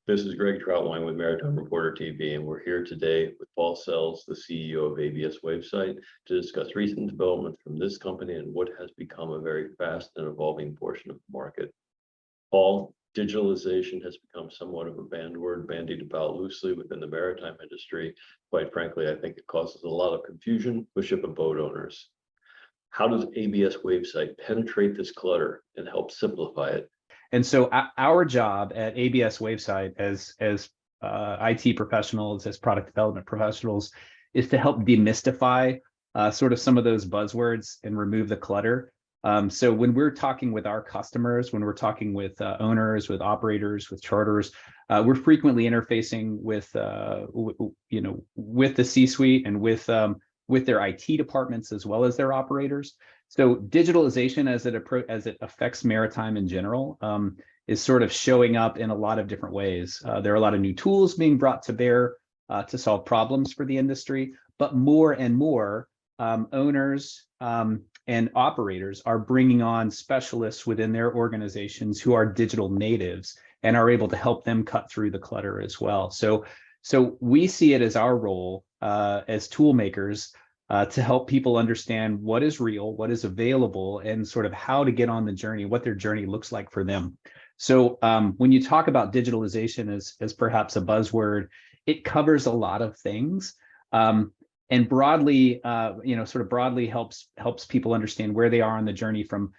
This is Greg Troutwine with Maritime Reporter TV, and we're here today with Paul Sells, the CEO of ABS Wavesight, to discuss recent developments from this company and what has become a very fast and evolving portion of the market. Paul, digitalization has become somewhat of a banned word bandied about loosely within the maritime industry. Quite frankly, I think it causes a lot of confusion with ship and boat owners. How does ABS Wavesight penetrate this clutter and help simplify it? And so our job at ABS Wavesight as IT professionals, as product development professionals, is to help demystify sort of some of those buzzwords and remove the clutter. So when we're talking with our customers, when we're talking with owners, with operators, with charters, we're frequently interfacing with with the C-suite and with their IT departments as well as their operators. So digitalization, as it affects maritime in general, is sort of showing up in a lot of different ways. There are a lot of new tools being brought to bear to solve problems for the industry, but more and more owners and operators are bringing on specialists within their organizations who are digital natives and are able to help them cut through the clutter as well. So we see it as our role as toolmakers to help people understand what is real, what is available, and sort of how to get on the journey, what their journey looks like for them. So when you talk about digitalization as perhaps a buzzword, it covers a lot of things, and broadly, sort of broadly helps people understand where they are on the journey from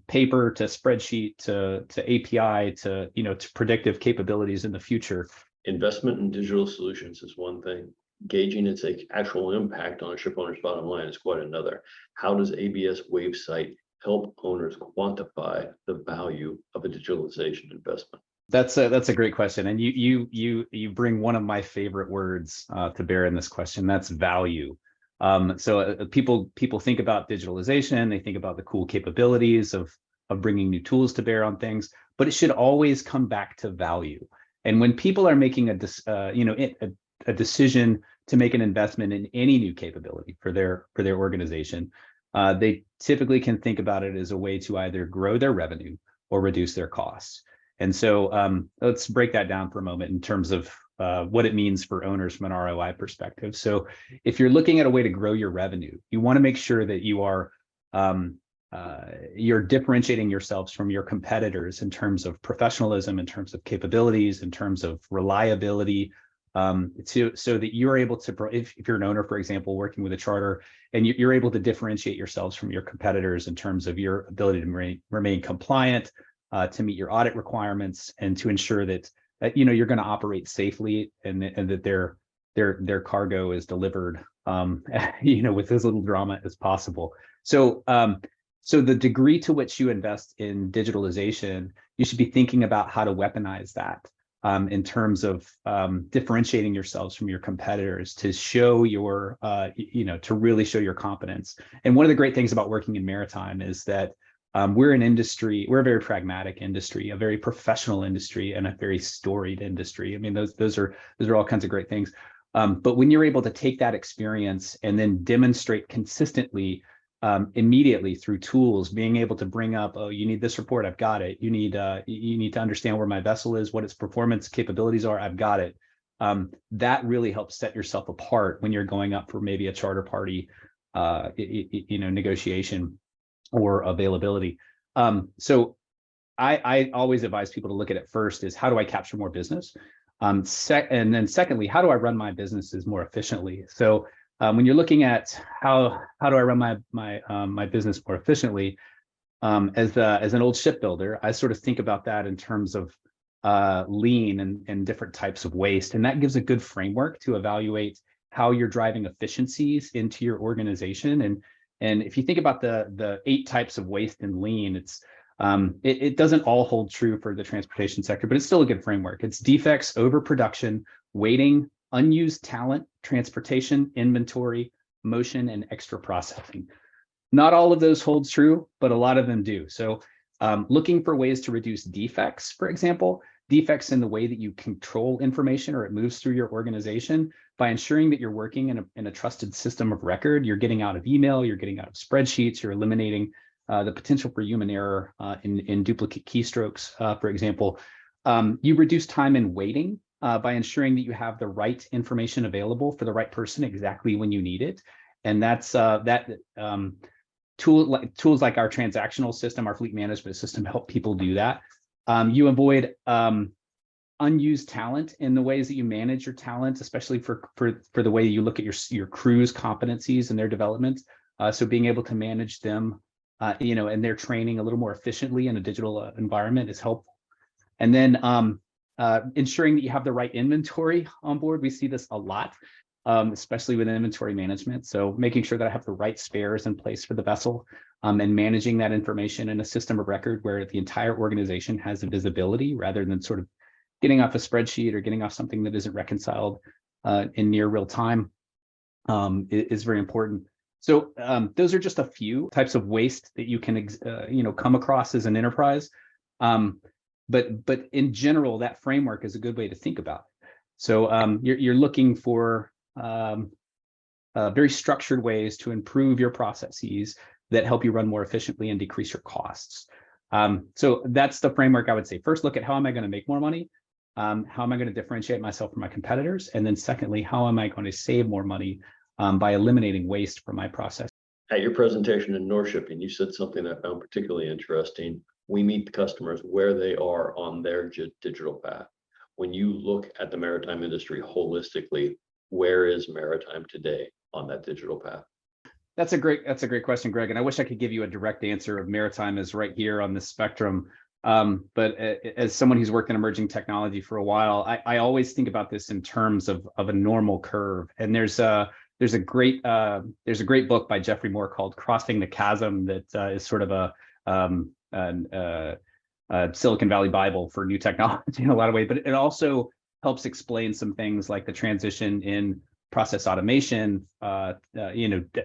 paper to spreadsheet to API to predictive capabilities in the future. Investment in digital solutions is one thing. Gauging its actual impact on a ship owner's bottom line is quite another. How does ABS Wavesight help owners quantify the value of a digitalization investment? That's a great question, and you bring one of my favorite words to bear in this question. That's value. So people think about digitalization, they think about the cool capabilities of bringing new tools to bear on things, but it should always come back to value. And when people are making a decision to make an investment in any new capability for their organization, they typically can think about it as a way to either grow their revenue or reduce their costs. And so let's break that down for a moment in terms of what it means for owners from an ROI perspective. So if you're looking at a way to grow your revenue, you want to make sure that you're differentiating yourselves from your competitors in terms of professionalism, in terms of capabilities, in terms of reliability, so that you're able to, if you're an owner, for example, working with a charter, and you're able to differentiate yourselves from your competitors in terms of your ability to remain compliant, to meet your audit requirements, and to ensure that you're going to operate safely and that their cargo is delivered with as little drama as possible. So the degree to which you invest in digitalization, you should be thinking about how to weaponize that in terms of differentiating yourselves from your competitors to show your, to really show your competence. And one of the great things about working in maritime is that we're a very pragmatic industry, a very professional industry, and a very storied industry. I mean, those are all kinds of great things. But when you're able to take that experience and then demonstrate consistently, immediately through tools, being able to bring up, oh, you need this report, I've got it. You need to understand where my vessel is, what its performance capabilities are, I've got it. That really helps set yourself apart when you're going up for maybe a charter party, negotiation or availability. So I always advise people to look at it first is, how do I capture more business? And then secondly, how do I run my businesses more efficiently? So when you're looking at how do I run my business more efficiently, as an old shipbuilder, I sort of think about that in terms of lean and different types of waste, and that gives a good framework to evaluate how you're driving efficiencies into your organization. And if you think about the 8 types of waste in lean, it doesn't all hold true for the transportation sector, but it's still a good framework. It's defects, overproduction, waiting, unused talent, transportation, inventory, motion, and extra processing. Not all of those hold true, but a lot of them do. So looking for ways to reduce defects, for example, defects in the way that you control information or it moves through your organization, by ensuring that you're working in a trusted system of record. You're getting out of email, you're getting out of spreadsheets, you're eliminating the potential for human error in duplicate keystrokes, for example. You reduce time in waiting by ensuring that you have the right information available for the right person exactly when you need it. And that's tools like our transactional system, our fleet management system help people do that. You avoid unused talent in the ways that you manage your talent, especially for the way you look at your crew's competencies and their development. So being able to manage them, and their training a little more efficiently in a digital environment is helpful. And then ensuring that you have the right inventory on board. We see this a lot, especially with inventory management. So making sure that I have the right spares in place for the vessel, and managing that information in a system of record where the entire organization has a visibility rather than sort of getting off a spreadsheet or getting off something that isn't reconciled in near real time is very important. So those are just a few types of waste that you can come across as an enterprise. But in general, that framework is a good way to think about it. So you're looking for very structured ways to improve your processes that help you run more efficiently and decrease your costs. So that's the framework I would say. First, look at how am I going to make more money? How am I going to differentiate myself from my competitors? And then secondly, how am I going to save more money by eliminating waste from my process? At your presentation in North Shipping, you said something I found particularly interesting. We meet the customers where they are on their digital path. When you look at the maritime industry holistically, where is maritime today on that digital path? That's a great question, Greg. And I wish I could give you a direct answer of maritime is right here on this spectrum. But as someone who's worked in emerging technology for a while, I always think about this in terms of a normal curve. And there's a great book by Jeffrey Moore called Crossing the Chasm that is sort of a Silicon Valley Bible for new technology in a lot of ways. But it also helps explain some things like the transition in process automation,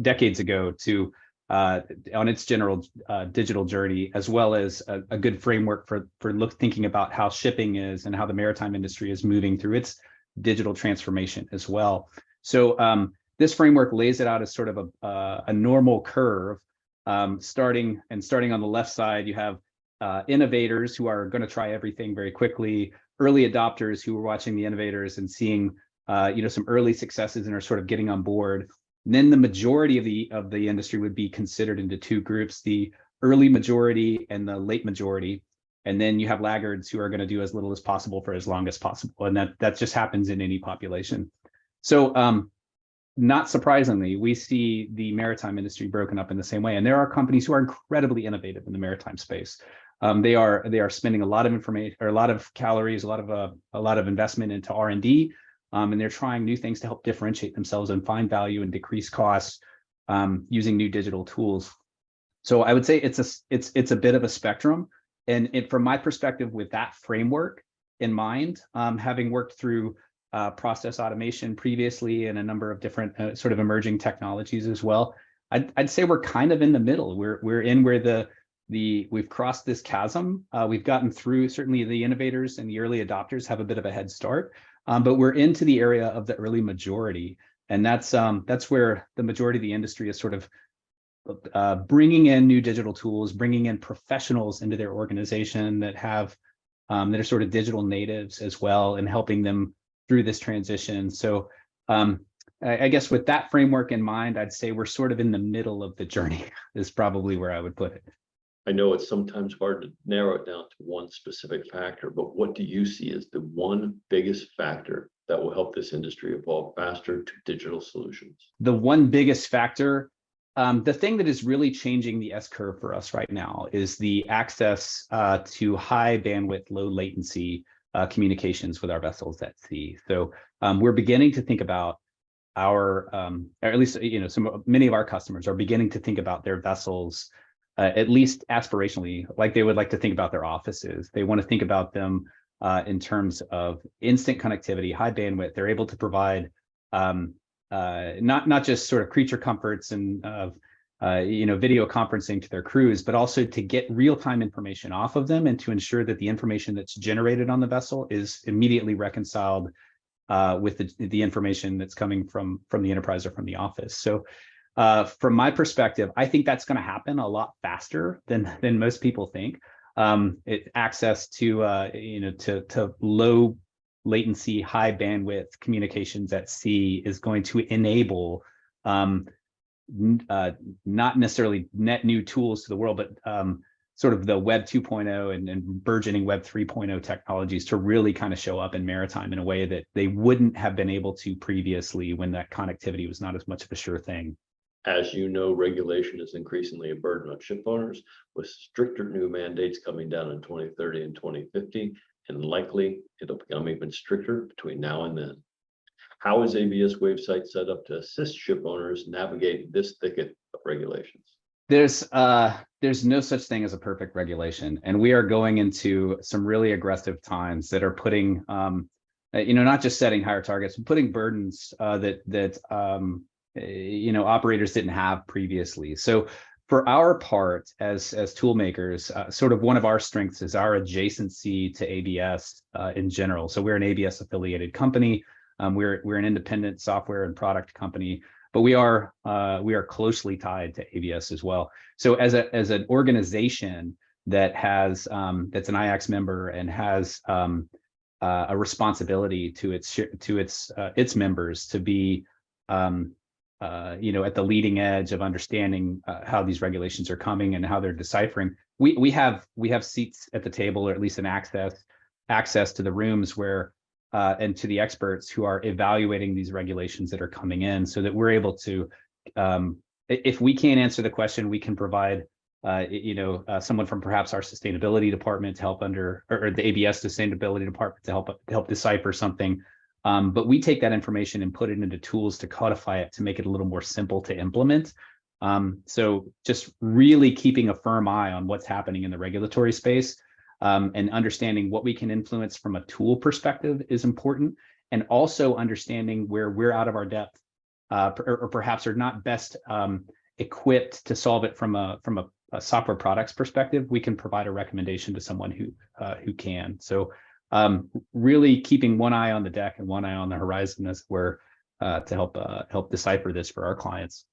decades ago to on its general digital journey, as well as a good framework for thinking about how shipping is and how the maritime industry is moving through its digital transformation as well. So this framework lays it out as sort of a normal curve. Starting on the left side, you have innovators who are going to try everything very quickly, early adopters who are watching the innovators and seeing some early successes and are sort of getting on board. And then the majority of the industry would be considered into two groups: the early majority and the late majority. And then you have laggards who are going to do as little as possible for as long as possible, and that just happens in any population. So not surprisingly, we see the maritime industry broken up in the same way. And there are companies who are incredibly innovative in the maritime space. They are spending a lot of information, or a lot of calories, a lot of investment into R&D, and they're trying new things to help differentiate themselves and find value and decrease costs using new digital tools. So I would say it's a bit of a spectrum. And from my perspective, with that framework in mind, having worked through process automation previously and a number of different sort of emerging technologies as well, I'd say we're kind of in the middle. We're in where we've crossed this chasm. We've gotten through. Certainly the innovators and the early adopters have a bit of a head start, but we're into the area of the early majority, and that's where the majority of the industry is sort of bringing in new digital tools, bringing in professionals into their organization that are sort of digital natives as well, and helping them through this transition. So I guess with that framework in mind, I'd say we're sort of in the middle of the journey is probably where I would put it. I know it's sometimes hard to narrow it down to one specific factor, but what do you see as the one biggest factor that will help this industry evolve faster to digital solutions? The one biggest factor, the thing that is really changing the S-curve for us right now is the access to high bandwidth, low latency communications with our vessels at sea. So we're beginning to think about or at least many of our customers are beginning to think about their vessels, at least aspirationally, like they would like to think about their offices. They want to think about them in terms of instant connectivity, high bandwidth. They're able to provide not just sort of creature comforts and video conferencing to their crews, but also to get real-time information off of them and to ensure that the information that's generated on the vessel is immediately reconciled with the information that's coming from the enterprise or from the office. So from my perspective, I think that's going to happen a lot faster than most people think. access to to low latency, high bandwidth communications at sea is going to enable not necessarily net new tools to the world, but sort of the Web 2.0 and burgeoning Web 3.0 technologies to really kind of show up in maritime in a way that they wouldn't have been able to previously when that connectivity was not as much of a sure thing. As you know, regulation is increasingly a burden on ship owners, with stricter new mandates coming down in 2030 and 2050, and likely it'll become even stricter between now and then. How is ABS Wavesight set up to assist ship owners navigate this thicket of regulations? There's no such thing as a perfect regulation, and we are going into some really aggressive times that are putting not just setting higher targets, but putting burdens that operators didn't have previously. So for our part as toolmakers, sort of one of our strengths is our adjacency to ABS in general. So we're an ABS affiliated company. We're an independent software and product company, but we are closely tied to ABS as well. So as an organization that has that's an IAX member and has a responsibility to its members to be at the leading edge of understanding how these regulations are coming and how they're deciphering. We have seats at the table, or at least an access to the rooms where and to the experts who are evaluating these regulations that are coming in, so that we're able to, if we can't answer the question, we can provide someone from perhaps our sustainability department to help or the ABS sustainability department to help decipher something. But we take that information and put it into tools to codify it to make it a little more simple to implement. So just really keeping a firm eye on what's happening in the regulatory space, and understanding what we can influence from a tool perspective is important, and also understanding where we're out of our depth, or perhaps are not best equipped to solve it from a software products perspective. We can provide a recommendation to someone who can. So really keeping one eye on the deck and one eye on the horizon as we're to help decipher this for our clients.